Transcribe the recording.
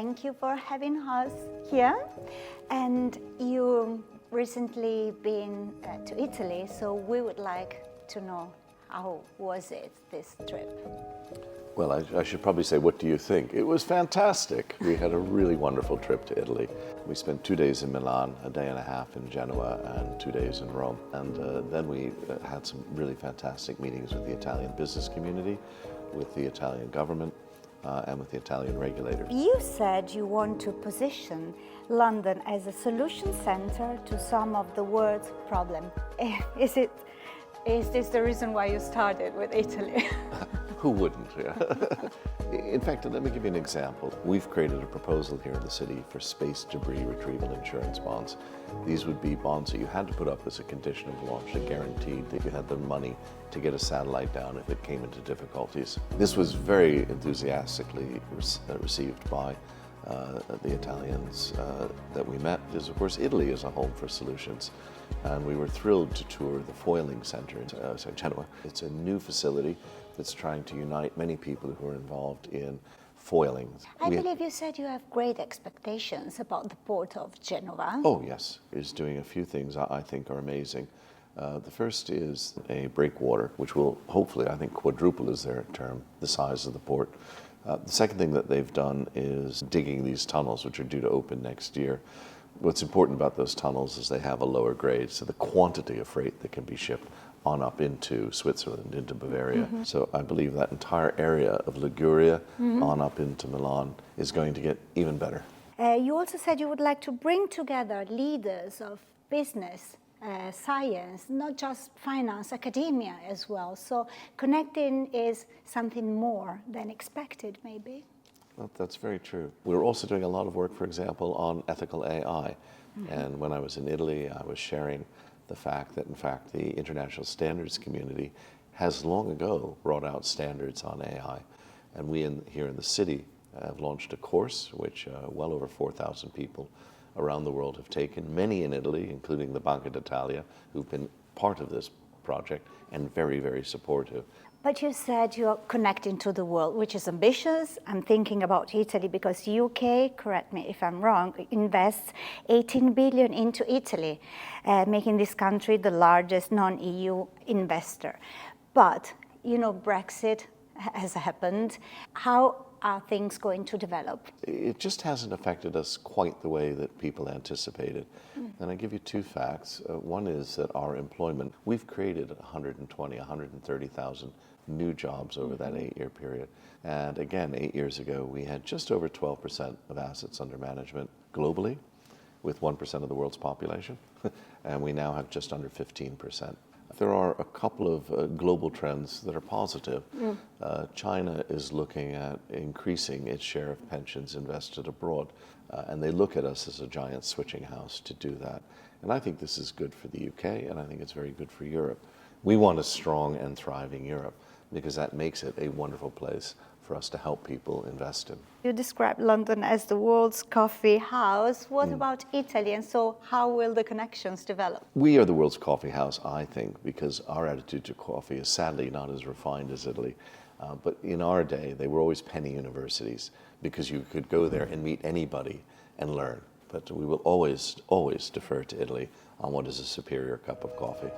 thank you for having us here. And you recently been to Italy, so we would like to know, how was it, this trip? Well, I should probably say, what do you think? It was fantastic. We had a really wonderful trip to Italy. We spent 2 days in Milan, a day and a half in Genoa, and 2 days in Rome. And then we had some really fantastic meetings with the Italian business community, with the Italian government, and with the Italian regulators. You said you want to position London as a solution center to some of the world's problems. Is this the reason why you started with Italy? Who wouldn't? Yeah. In fact, let me give you an example. We've created a proposal here in the city for space debris retrieval insurance bonds. These would be bonds that you had to put up as a condition of launch that guaranteed that you had the money to get a satellite down if it came into difficulties. This was very enthusiastically received by the Italians that we met, because of course Italy is a home for solutions. And we were thrilled to tour the foiling center in Genoa. It's a new facility that's trying to unite many people who are involved in foiling. I believe you said you have great expectations about the port of Genoa. Oh yes, it's doing a few things I think are amazing. The first is a breakwater, which will hopefully, I think, quadruple is their term, the size of the port. The second thing that they've done is digging these tunnels, which are due to open next year. What's important about those tunnels is they have a lower grade, so the quantity of freight that can be shipped on up into Switzerland, into Bavaria. Mm-hmm. So I believe that entire area of Liguria on up into Milan is going to get even better. You also said you would like to bring together leaders of business, science, not just finance, academia as well. So connecting is something more than expected, maybe. Well, that's very true. We're also doing a lot of work, for example, on ethical AI. And when I was in Italy, I was sharing the fact that, in fact, the international standards community has long ago brought out standards on AI. And we here in the city have launched a course, which well over 4,000 people around the world have taken, many in Italy, including the Banca d'Italia, who've been part of this project and very, very supportive. But you said you're connecting to the world, which is ambitious. I'm thinking about Italy because UK, correct me if I'm wrong, invests 18 billion into Italy, making this country the largest non-EU investor. But, you know, Brexit has happened. How are things going to develop? It just hasn't affected us quite the way that people anticipated. And I give you two facts. One is that our employment, we've created 130,000 new jobs over that 8-year period. And again, 8 years ago, we had just over 12% of assets under management globally, with 1% of the world's population. And we now have just under 15%. There are a couple of global trends that are positive. China is looking at increasing its share of pensions invested abroad, and they look at us as a giant switching house to do that. And I think this is good for the UK, and I think it's very good for Europe. We want a strong and thriving Europe, because that makes it a wonderful place for us to help people invest in. You described London as the world's coffee house. What about Italy? And so how will the connections develop? We are the world's coffee house, I think, because our attitude to coffee is sadly not as refined as Italy. But in our day, they were always penny universities, because you could go there and meet anybody and learn. But we will always, always defer to Italy on what is a superior cup of coffee.